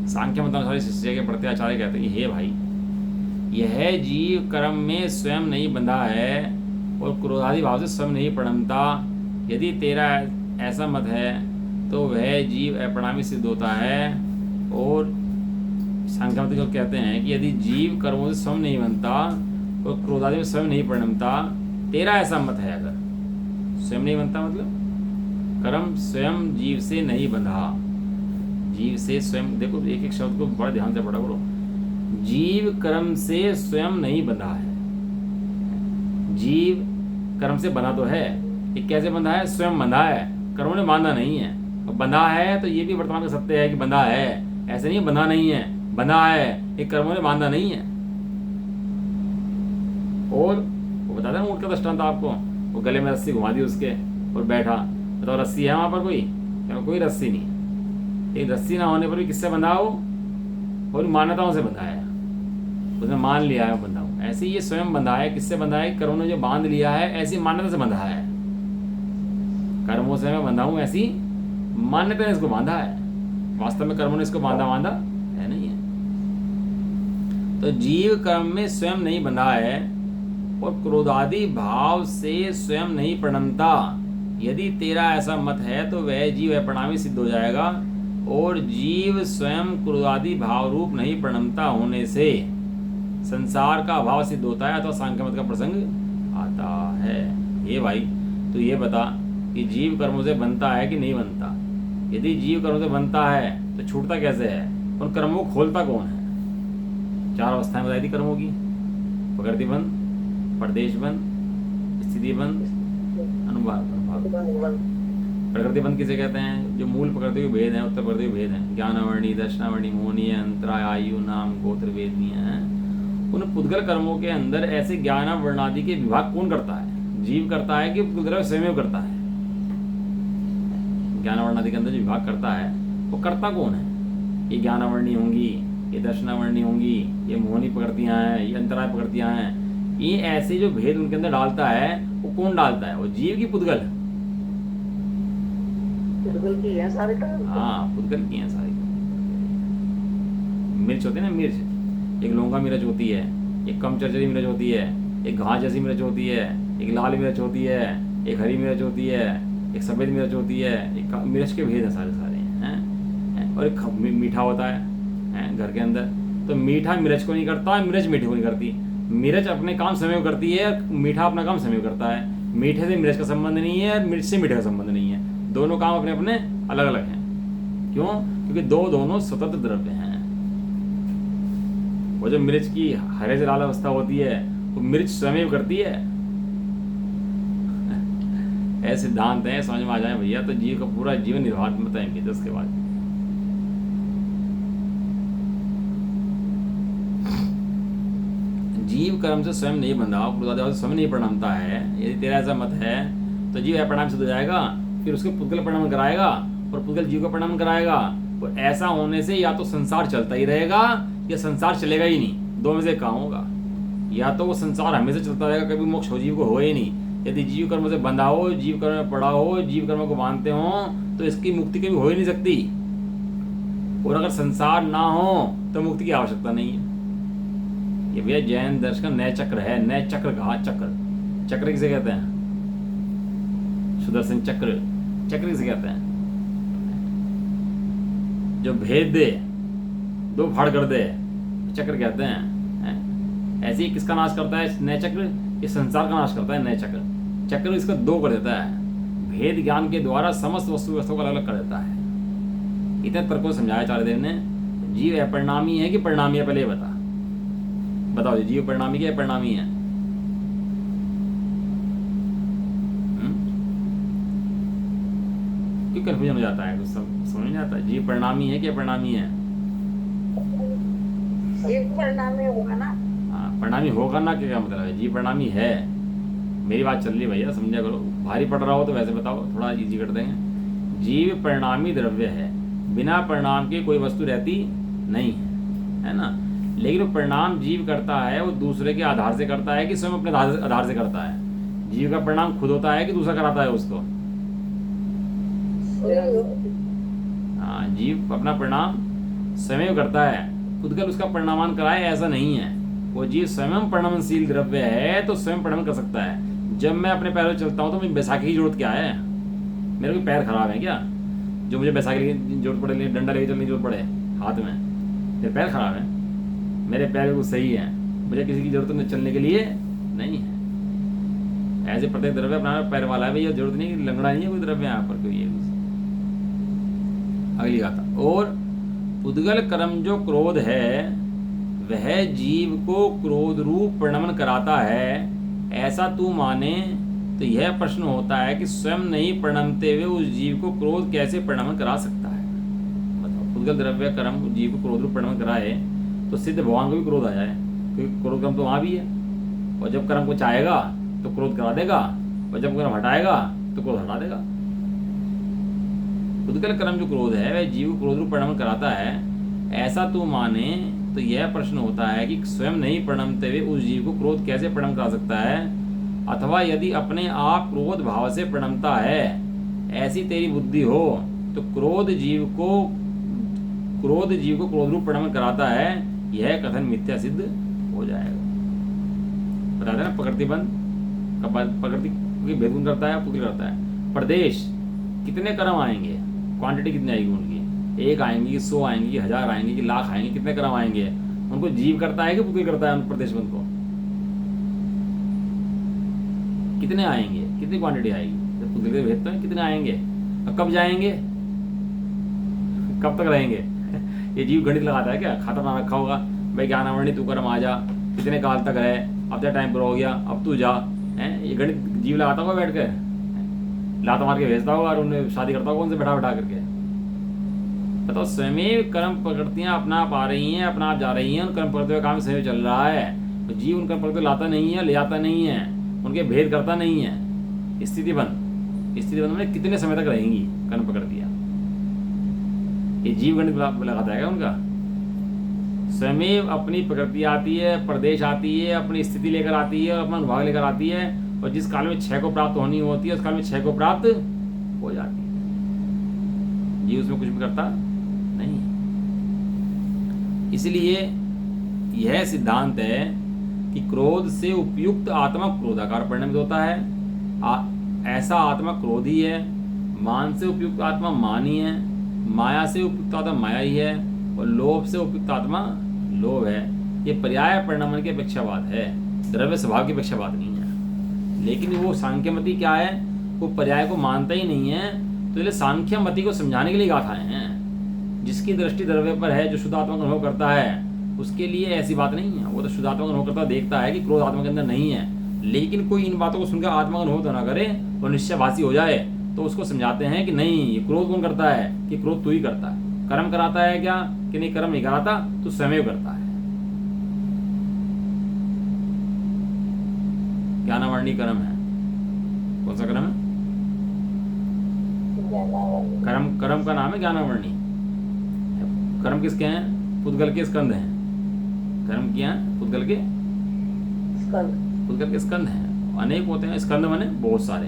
सांख्य मतानुसारी शिष्य के प्रति आचार्य कहते हैं कि हे भाई, यह जीव कर्म में स्वयं नहीं बंधा है और क्रोधादि भाव से स्वयं नहीं प्रणमता। यदि तेरा ऐसा मत है तो वह जीव अपरिणामी सिद्ध होता है। और सांख्य मत को कहते हैं कि यदि जीव कर्मों से स्वयं नहीं बनता और क्रोधादि में स्वयं नहीं प्रणमता, तेरा ऐसा मत है, अगर स्वयं नहीं बनता मतलब कर्म स्वयं जीव से नहीं बंधा। जीव से स्वयं, देखो एक एक शब्द को बड़ा ध्यान से पढ़ा करो। जीव कर्म से स्वयं नहीं बंधा है। जीव कर्म से बंधा तो है, ये कैसे बंधा है? स्वयं बंधा है, कर्मों ने बांधा नहीं है। और बंधा है तो ये भी वर्तमान का सत्य है कि बंधा है, ऐसे नहीं बंधा नहीं है। बंधा है, ये कर्मों ने बांधा नहीं है। और वो बताता है ऊँट का दृष्टांत आपको, वो गले में रस्सी घुमा दी उसके और बैठा। बताओ रस्सी है वहां पर कोई? क्या कोई रस्सी नहीं। एक रस्सी ना होने पर भी किससे बंधा हो, और मान्यताओं से बंधा है, उसने मान लिया है बंधा हूँ। ऐसे ही ये स्वयं बंधा है, किससे बंधा है, कर्मों ने जो बांध लिया है ऐसी मान्यता से बंधा है। कर्मों से मैं बंधा हूँ ऐसी मान्यता ने इसको बांधा है, वास्तव में कर्मों ने इसको बांधा है नहीं है। तो जीव कर्म में स्वयं नहीं बंधा है और क्रोधादि भाव से स्वयं नहीं प्रणमता। यदि तेरा ऐसा मत है तो वह जीव अपरिणामी सिद्ध हो जाएगा, और जीव स्वयं क्रोधादि भाव रूप नहीं प्रणमता होने से संसार का अभाव सिद्ध होता है, अथवा सांख्य मत का प्रसंग आता है। ये भाई तो ये बता कि जीव कर्मों से बनता है कि नहीं बनता। यदि जीव कर्मों से बनता है तो छूटता कैसे है, उन कर्मों को खोलता कौन है। 4 अवस्थाएं बताई थी कर्मों की, प्रकृति बंध, प्रदेश बंध, स्थिति बंध, अनुभाग। प्रकृति बंध किसे कहते हैं, जो मूल प्रकृति के भेद हैं, उत्तर प्रकृति के भेद हैं, ज्ञानावर्णी, दर्शनावर्णी, मोहनीय, अंतराय, आयु, नाम, गोत्र, वेदनीय हैं। उन पुद्गल कर्मों के अंदर ऐसे ज्ञानावर्णादि के विभाग कौन करता है, जीव करता है कि पुद्गल स्वयं करता है। ज्ञानावर्णादि के अंदर जो विभाग करता है वो करता कौन है। ये ज्ञानावर्णी होंगी, ये दर्शनावर्णी होंगी, ये मोहनी प्रकृतियां हैं, ये अंतराय प्रकृतियां हैं। ये ऐसे जो भेद उनके अंदर डालता है वो कौन डालता है, वो जीव की पुद्गल। पुद्गल की है सारे कर्म। हाँ पुद्गल की हैं सारी। मिर्च होती है ना, मिर्च, एक लौंगा मिर्च होती है, एक कम चरचरी मिर्च होती है, एक घास जैसी मिर्च होती है, एक लाल मिर्च होती है, एक हरी मिर्च होती है, एक सफ़ेद मिर्च होती है। एक मिर्च के भेद हैं सारे हैं। और एक मीठा होता है घर के अंदर। तो मीठा मिर्च को नहीं करता, मिर्च मीठे को नहीं करती। मिर्च अपने काम समय करती है, मीठा अपना काम समय करता है। मीठे से मिर्च का संबंध नहीं है, मिर्च से मीठे का संबंध नहीं है। दोनों काम अपने अपने अलग अलग हैं। क्यों? क्योंकि दोनों स्वतंत्र द्रव्य हैं। वो जो मिर्च की हरे से लाल अवस्था होती है वो मिर्च स्वयं करती है। ऐसे सिद्धांत है, समझ में आ जाए भैया तो जीव का पूरा जीवन निर्वाह बताएंगे। तो उसके बाद जीव कर्म से स्वयं नहीं बंधा, क्रोधादि से स्वयं नहीं प्रणामता है। यदि तेरा ऐसा मत है तो जीव अपरिणाम सिद्ध हो जाएगा, फिर उसके पुद्गल परिणाम कराएगा और पुद्गल जीव का परिणाम कराएगा। और ऐसा होने से या तो संसार चलता ही रहेगा या संसार चलेगा ही नहीं। दो में से काम होगा, या तो वो संसार हमेशा चलता रहेगा, कभी मोक्ष हो जीव को हो ही नहीं। यदि जीव कर्म से बंधा हो, जीव कर्म में पड़ा हो, जीव कर्म को मानते हो तो इसकी मुक्ति कभी हो ही नहीं सकती। और अगर संसार ना हो तो मुक्ति की आवश्यकता नहीं है। ये भैया जैन दर्शन का नय चक्र है। नय चक्र कहा, चक्र किसे कहते हैं, सुदर्शन चक्र। चक्र किसे कहते हैं, जो भेद दे, दो फाड़ कर दे, चक्र कहते हैं। ऐसे ही किसका नाश करता है नय चक्र, ये संसार का नाश करता है नय चक्र। चक्र इसका दो कर देता है, भेद ज्ञान के द्वारा समस्त वस्तु वस्तुओं को अलग अलग कर देता है। इतने तर्कों समझाया आचार्यदेव ने। जीव अपरिणामी है कि परिणामी है, पहले बता, बताओ जीव परिणामी क्या परिणामी है। क्यों कंफ्यूजन हो जाता है, कुछ समझ नहीं आता। जीव परिणामी है कि अपरिणामी है। जीव परिणामी होगा ना। हाँ परिणामी होगा ना, क्या मतलब है, जीव परिणामी है। मेरी बात चल रही भैया, समझा करो। भारी पड़ रहा हो तो वैसे बताओ, थोड़ा इजी कर देंगे। जीव परिणामी द्रव्य है, बिना परिणाम के कोई वस्तु रहती नहीं है ना। लेकिन वो परिणाम जीव करता है वो दूसरे के आधार से करता है कि स्वयं अपने आधार से करता है। जीव का परिणाम खुद होता है कि दूसरा कराता है उसको। हाँ जीव अपना परिणाम स्वयं करता है, पुद्गल उसका परिणामान कराए ऐसा नहीं है। वो जीव स्वयं परिणामशील द्रव्य है तो स्वयं परिणाम कर सकता है। जब मैं अपने पैरों से चलता हूँ तो मुझे बैसाखी की जरूरत क्या है, मेरे कोई पैर खराब है क्या जो मुझे बैसाखी की जरूरत पड़े, डंडा लेके चलने की जरूरत पड़े हाथ में, मेरे पैर खराब है। मेरे पैर बिल्कुल सही है, मुझे किसी की जरूरत नहीं चलने के लिए नहीं है। ऐसे प्रत्येक द्रव्य अपना पैर वाला है भैया, जरूरत नहीं, लंगड़ा नहीं है कोई द्रव्य यहाँ पर कोई। अगली गाथा। और पुद्गल कर्म जो क्रोध है वह जीव को क्रोध रूप परिणमन कराता है, ऐसा तू माने तो यह प्रश्न होता है कि स्वयं नहीं परिणमते हुए उस जीव को क्रोध कैसे परिणमन करा सकता है। बताओ, पुद्गल द्रव्य कर्म जीव को क्रोध रूप परिणमन कराए तो सिद्ध भगवान को भी क्रोध आ जाए, क्योंकि क्रोध कर्म तो वहाँ भी है। और जब कर्म को चाहेगा तो क्रोध करा देगा, और जब कर्म हटाएगा तो क्रोध हटा देगा। पुद्गल कर्म जो क्रोध है वह जीव को क्रोध रूप परिणाम कराता है, ऐसा तू माने तो यह प्रश्न होता है कि स्वयं नहीं परिणमते हुए उस जीव को क्रोध कैसे परिणाम करा सकता है, अथवा यदि अपने आप क्रोध भाव से परिणमता है, ऐसी तेरी बुद्धि हो तो क्रोध जीव को क्रोध रूप परिणाम कराता है, यह कथन मिथ्या सिद्ध हो जाएगा। बता देना प्रकृति बंध प्रकृति भेद कौन करता है, पुद्गल करता है। प्रदेश कितने कर्म आएंगे, क्वांटिटी कितनी आएगी उनकी, 1 आएंगी कि 100 आएंगी कि 1000 आएंगी कि लाख आएंगे, कितने कर्म आएंगे, उनको जीव करता है कि पुद्गल करता है उन प्रदेश बंध को, कितने आएंगे, कितनी क्वांटिटी आएगी, जब पुद्गल के भेद तो है कितने आएंगे, और कब जाएंगे, कब तक रहेंगे। ये जीव गणित लगाता है क्या, खाता ना रखा होगा भाई ज्ञानावर्णी तू कर्म आ जा, कितने काल तक रहे, अब तेरा टाइम पूरा हो गया अब तू जा, है ये गणित जीव लगाता होगा बैठ कर, लात मार के भेजता होगा और उन्हें शादी करता होगा उनसे बैठा करके। बताओ स्वयं कर्म प्रकृतियां अपना आप आ रही हैं, अपना आप जा रही हैं, उन कर्म प्रकृति का काम स्वयं चल रहा है, तो जीव उन कर्म प्रकृति लाता नहीं है, ले जाता नहीं है, उनके भेद करता नहीं है। स्थिति बंद में कितने समय तक रहेंगी कर्म प्रकृतियां, ये जीव गणित लगाता है उनका। स्वयं अपनी प्रकृति आती है, प्रदेश आती है, अपनी स्थिति लेकर आती है, अपना अनुभाग लेकर आती है, और जिस काल में 6 को प्राप्त होनी होती है उस काल में 6 को प्राप्त हो जाती है, जीव उसमें कुछ भी करता नहीं। इसलिए यह सिद्धांत है कि क्रोध से उपयुक्त आत्मा क्रोधाकार परिणमित होता है, ऐसा आत्मा क्रोधी है, मान से उपयुक्त आत्मा मानी है, माया से उपयुक्त आत्मा माया ही है, और लोभ से उपयुक्त आत्मा लोभ है। ये पर्याय परिणाम की अपेक्षावाद है, द्रव्य स्वभाव की अपेक्षावाद नहीं है। लेकिन वो सांख्यमति क्या है, वो पर्याय को मानता ही नहीं है, तो इसलिए सांख्यमति को समझाने के लिए गाथाएं हैं। जिसकी दृष्टि द्रव्य पर है, जो शुद्ध आत्मा का अनुभव करता है, उसके लिए ऐसी बात नहीं है। वो तो शुद्ध आत्मा का अनुभव करता देखता है कि क्रोध आत्मा के अंदर नहीं है, लेकिन कोई इन बातों को सुनकर आत्मा का अनुभव तो ना करे और निश्चयभाषी हो जाए, तो उसको समझाते हैं कि नहीं, ये क्रोध कौन करता है, कि क्रोध तू ही करता है। कर्म कराता है क्या, कि नहीं कर्म नहीं कराता, तो स्वयं करता है। ज्ञानावर्णी कर्म है, कौन सा कर्म है, कर्म का नाम है ज्ञानावर्णी। कर्म किसके हैं, पुद्गल के स्कंद हैं। कर्म क्या है, पुद्गल के स्कंद हैं। अनेक होते हैं स्कंद, माने बहुत सारे,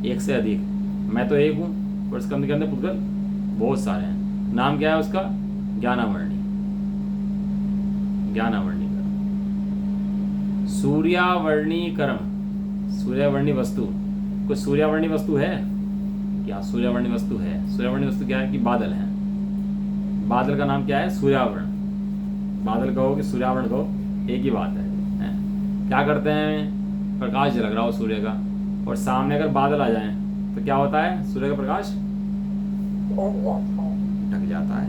एक से अधिक। मैं तो एक हूँ, पर स्कंद के अंदर पुद्गल बहुत सारे हैं। नाम क्या है उसका, ज्ञानावर्णी कर्म। सूर्यावर्णी कर्म, सूर्यावर्णी वस्तु, कोई सूर्यावर्णी वस्तु है क्या, सूर्यावर्णी वस्तु है। सूर्यावर्णी वस्तु क्या है कि बादल है। बादल का नाम क्या है, सूर्यावरण। बादल कहो कि सूर्यावरण कहो, एक ही बात है। क्या करते हैं, प्रकाश झलक रहा हो सूर्य का, और सामने अगर बादल आ जाए तो क्या होता है, सूर्य का प्रकाश ढक जाता है।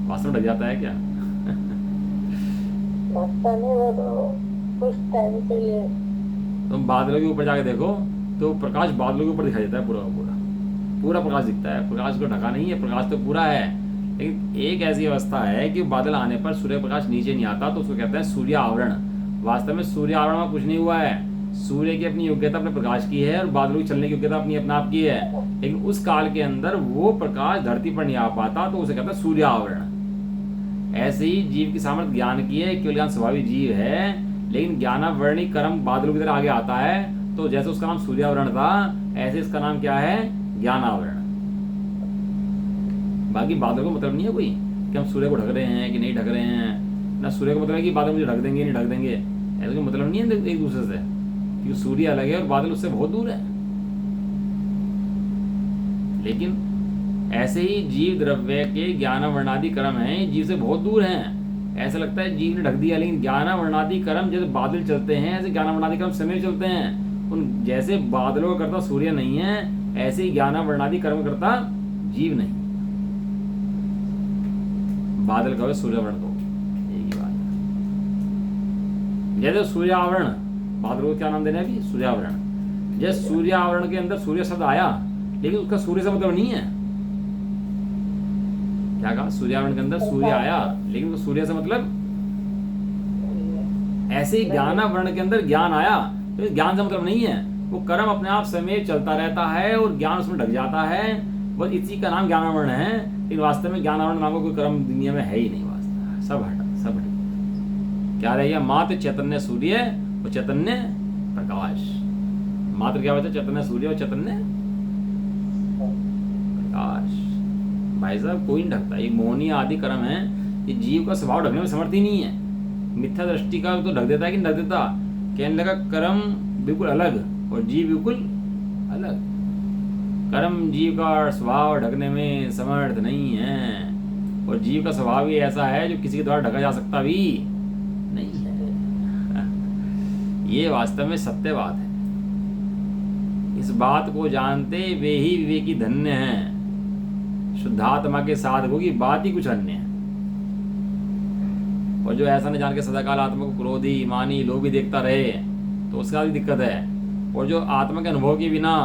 वास्तव में ढक जाता है क्या, कुछ टाइम के लिए। तुम बादलों के ऊपर जाके देखो तो प्रकाश बादलों के ऊपर दिखाई देता है, पूरा प्रकाश दिखता है। प्रकाश को ढका नहीं है, प्रकाश तो पूरा है, लेकिन एक ऐसी अवस्था है कि बादल आने पर सूर्य प्रकाश नीचे नहीं आता, तो उसको कहते हैं सूर्य आवरण। वास्तव में सूर्य आवरण में कुछ नहीं हुआ है, सूर्य की अपनी योग्यता अपने प्रकाश की है, और बादलों की चलने की योग्यता अपनी अपना आप की है, लेकिन उस काल के अंदर वो प्रकाश धरती पर नहीं आ पाता, तो उसे कहता है सूर्य आवरण। ऐसे ही जीव की सामर्थ्य ज्ञान की है, केवल ज्ञान स्वाभाविक जीव है, लेकिन ज्ञानावर्णी कर्म बादलों की तरह आगे आता है, तो जैसे उसका नाम सूर्यावरण था, ऐसे इसका नाम क्या है, ज्ञानावरण। बाकी बादलों का मतलब नहीं है कोई कि हम सूर्य को ढक रहे हैं कि नहीं ढक रहे हैं, ना सूर्य का मतलब है कि बादल मुझे ढक देंगे नहीं ढक देंगे, ऐसा कोई मतलब नहीं है एक दूसरे से, क्योंकि सूर्य अलग है और बादल उससे बहुत दूर है। लेकिन ऐसे ही जीव द्रव्य के ज्ञानावर्णादि कर्म हैं, जीव से बहुत दूर हैं। ऐसा लगता है जीव ने ढक दिया, लेकिन ज्ञानावर्णादि कर्म जैसे बादल चलते हैं, ऐसे ज्ञानावर्णादि कर्म समय चलते हैं। उन जैसे बादलों का करता सूर्य नहीं है, ऐसे ही ज्ञानावर्णादि कर्म करता जीव नहीं। बादल कहो सूर्यावरण को, एक ही बात है। जैसे सूर्यावरण, बादलों को क्या नाम देना है अभी, सूर्यावरण। जैसे सूर्यावरण के अंदर सूर्य शब्द आया, लेकिन उसका सूर्य से मतलब नहीं है। क्या कहा, सूर्यावरण के अंदर सूर्य आया, लेकिन वो सूर्य से मतलब। ऐसे ही ज्ञानावरण के अंदर ज्ञान आया, तो ज्ञान से मतलब नहीं है। वो कर्म अपने आप समय चलता रहता है और ज्ञान उसमें ढक जाता है, बस इसी का नाम ज्ञानावरण है, लेकिन वास्तव में ज्ञानावरण नाम का कोई कर्म दुनिया में है ही नहीं। वास्तव सब हट गया। क्या रह गया? मात्र चैतन्य सूर्य और चैतन्य प्रकाश। मात्र क्या होता है? चैतन्य सूर्य और चैतन्य प्रकाश। भाई साहब कोई नहीं ढकता। ये मोहनी आदि कर्म है, ये जीव का स्वभाव ढकने में समर्थ ही नहीं है। मिथ्या दृष्टि का तो ढक देता है कि नहीं ढक देता। कहने लगा कर्म बिल्कुल अलग और जीव बिल्कुल अलग। कर्म जीव का स्वभाव ढकने में समर्थ नहीं है, और जीव का स्वभाव ही ऐसा है जो किसी के द्वारा ढका जा सकता भी नहीं है। ये वास्तव में सत्य बात है। इस बात को जानते वे ही विवेकी धन्य हैं। शुद्धात्मा के साधकों की बात ही कुछ अन्य है। और जो ऐसा न जान के सदाकाल आत्मा को क्रोधी, मानी, लोभी देखता रहे तो उसका भी दिक्कत है। और जो आत्मा के अनुभव के बिना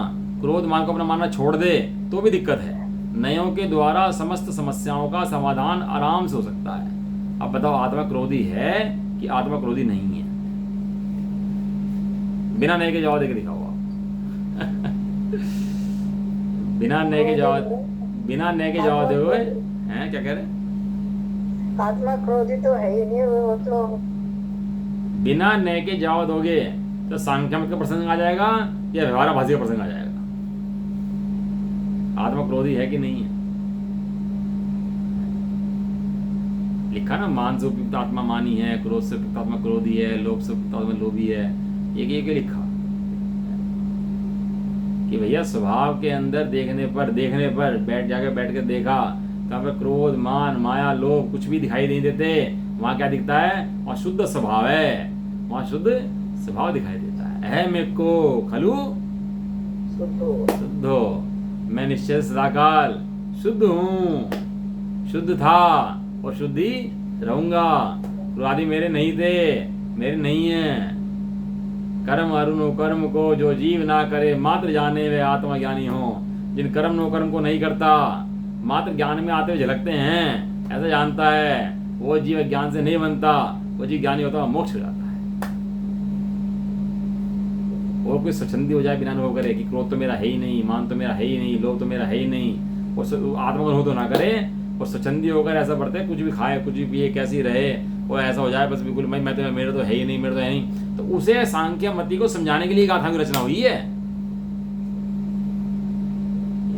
क्रोध मान को अपना मानना छोड़ दे तो भी दिक्कत है। नयों के द्वारा समस्त समस्याओं का समाधान आराम से हो सकता है। अब बताओ, आत्मा क्रोधी है कि आत्मा क्रोधी नहीं है? बिना नए के जवाब देके दिखाओ आप। बिना नए के जवाब दे हुए हैं। क्या कह रहे? आत्मा क्रोधी तो है ही नहीं, वो तो बिना नए के जवाब दोगे तो सांख्य मत का प्रसंग आ जाएगा या व्यवहाराभासी का प्रसंग आ जाएगा। आत्मा क्रोधी है कि नहीं है? लिखा ना, मान से उपयुक्त आत्मा मानी है, क्रोध से उपयुक्त आत्मा क्रोधी है, लोभ से उपयुक्त आत्मा लोभी है। एक लिखा कि भैया स्वभाव के अंदर देखने पर बैठ के देखा, कहाँ पर क्रोध, मान, माया, लोभ कुछ भी दिखाई नहीं देते। वहां क्या दिखता है? वहां शुद्ध स्वभाव है, वहां शुद्ध स्वभाव दिखाई देता है। अहम एको खलु शुद्धो, मैं निश्चय सदाकाल शुद्ध हूँ, शुद्ध था और शुद्धि रहूंगा। क्रोधादि मेरे नहीं थे, मेरे नहीं है। कर्म अरुणो कर्म को जो जीव ना करे, मात्र जाने वे आत्मज्ञानी हो। जिन कर्म नो कर्म को नहीं करता, मात्र ज्ञान में आते हुए झलकते हैं, ऐसा जानता है, वो जीव ज्ञान से नहीं बनता। वो जीव ज्ञानी होता है, मोक्ष हो जाता है। और कोई स्वच्छंदी हो जाए बिना अनुभव करे कि क्रोध तो मेरा है ही नहीं, मान तो मेरा है ही नहीं, लोभ तो मेरा है ही नहीं, और आत्मग्रहण तो ना करे और स्वच्छंदी होकर ऐसा बढ़ते, कुछ भी खाए, कुछ भी पिए, कैसी रहे, वो ऐसा हो जाए बस बिल्कुल मैं तो मेरा तो है ही नहीं, मेरा तो है नहीं। तो उसे सांख्य मति को समझाने के लिए गाथा की रचना हुई है।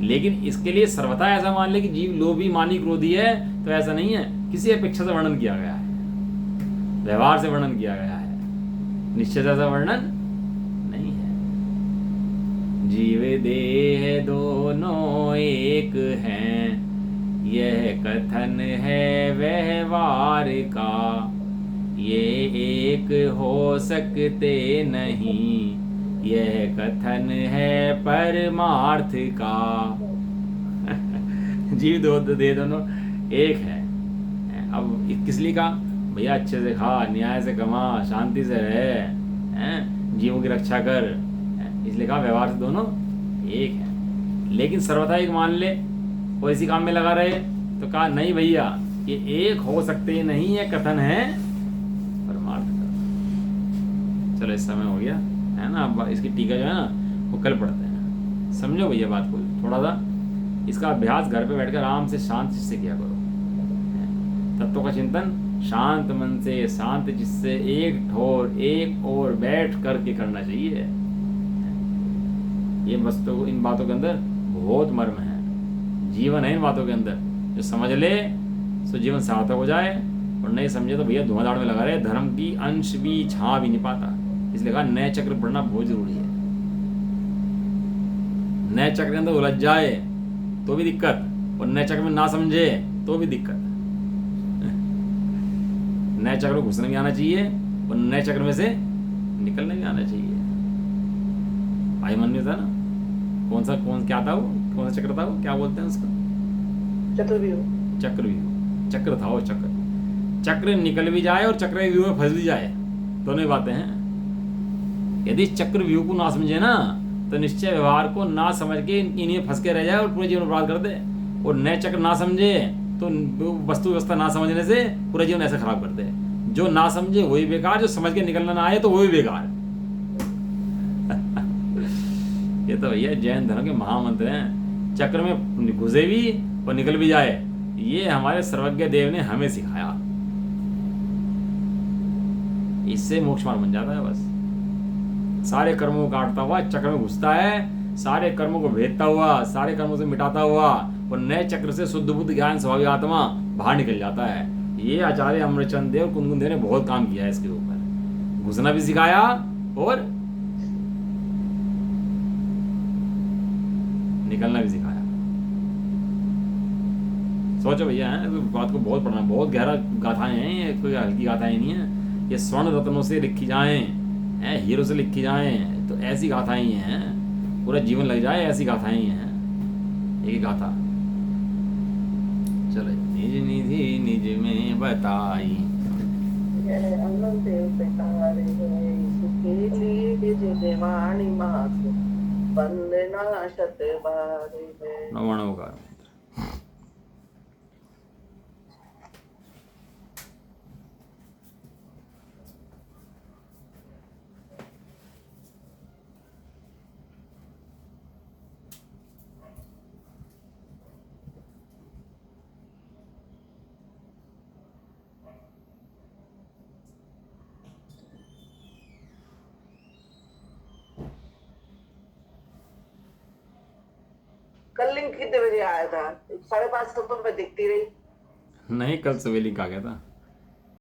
लेकिन इसके लिए सर्वथा ऐसा मान ले कि जीव लोभी, मानी, क्रोधी है, तो ऐसा नहीं है। किसी अपेक्षा से वर्णन किया गया है, व्यवहार से वर्णन किया गया है, निश्चय से ऐसा वर्णन नहीं है। जीव देह दोनों एक हैं, यह कथन है व्यवहार का। ये एक हो सकते नहीं, यह कथन है परमार्थ का। जीव दे दोनों एक है। अब किस लिए कहा? भैया अच्छे से खा, न्याय से कमा, शांति से रहे, जीवों की रक्षा कर, इसलिए कहा व्यवहार से दोनों एक है। लेकिन सर्वथा एक मान ले और इसी काम में लगा रहे तो कहा नहीं भैया, ये एक हो सकते नहीं, ये कथन है परमार्थ का। चलो इस समय हो गया है ना। अब इसकी टीका जो है ना वो कल पढ़ते हैं। समझो भैया बात को थोड़ा सा। इसका अभ्यास घर पे बैठकर आराम से शांत चित्त से किया करो। तत्वों का चिंतन शांत मन से, शांत चित्त से, एक और बैठ करके करना चाहिए। ये वस्तु, इन बातों के अंदर बहुत मर्म है, जीवन है इन बातों के अंदर। जो समझ ले तो जीवन सार्थक हो जाए, और नहीं समझे तो भैया धुआंधाड़ में लगा रहे। धर्म की अंश भी छां भी नहीं पाता। इसलिए कहा नए चक्र पढ़ना बहुत जरूरी है। नए चक्र के अंदर उलझ जाए तो भी दिक्कत, और नए चक्र में ना समझे तो भी दिक्कत। नए चक्र में घुसने भी आना चाहिए और नए चक्र में से निकलने भी आना चाहिए। भाई मन में था ना, क्या था वो, कौन सा चक्र था वो, क्या बोलते हैं उसका? चक्र था वो। चक्र निकल भी जाए और चक्र व्यूह में फंस भी जाए, दोनों ही बातें हैं। यदि चक्र व्यूह को ना समझे ना तो निश्चय व्यवहार को ना समझ के इन्हीं फंस के रह जाए और पूरे जीवन बर्बाद कर दे। और नए चक्र ना समझे तो वस्तु व्यवस्था ना समझने से पूरा जीवन ऐसा खराब कर दे। जो ना समझे वही बेकार, जो समझ के निकलना ना आए तो वही बेकार। ये तो भैया जैन धर्म के महामंत्र हैं। चक्र में घुसे भी और निकल भी जाए, ये हमारे सर्वज्ञ देव ने हमें सिखाया। इससे मोक्ष मार्ग बन जाता है। बस सारे कर्मों को काटता हुआ चक्र में घुसता है, सारे कर्मों को भेदता हुआ, सारे कर्मों से मिटाता हुआ, और नए चक्र से शुद्ध बुद्ध ज्ञान स्वाभाविक आत्मा बाहर निकल जाता है। ये आचार्य अमरचंद देव कुंदन देव ने बहुत काम किया है इसके ऊपर, घुसना भी सिखाया और निकलना भी सिखाया। सोचो भैया, है तो बात को बहुत पढ़ना, बहुत गहरा गाथाएं हैं ये, कोई हल्की गाथाएं नहीं है ये। स्वर्ण रत्नों से लिखी जाएं, हैं हीरो से लिखी जाएं, तो ऐसी गाथाएं ही हैं, पूरा जीवन लग जाए ऐसी गाथाएं ही हैं। एक गाथा चलो, निज निधि निज में बताई, अनंत देव पितारे है सुखी निज देवानी मात वंदना शत बारे है। नवाणोकार। कल लिंक कितने बजे आया था? 5:30 तो मैं दिखती रही। नहीं, कल सवेली का गया था।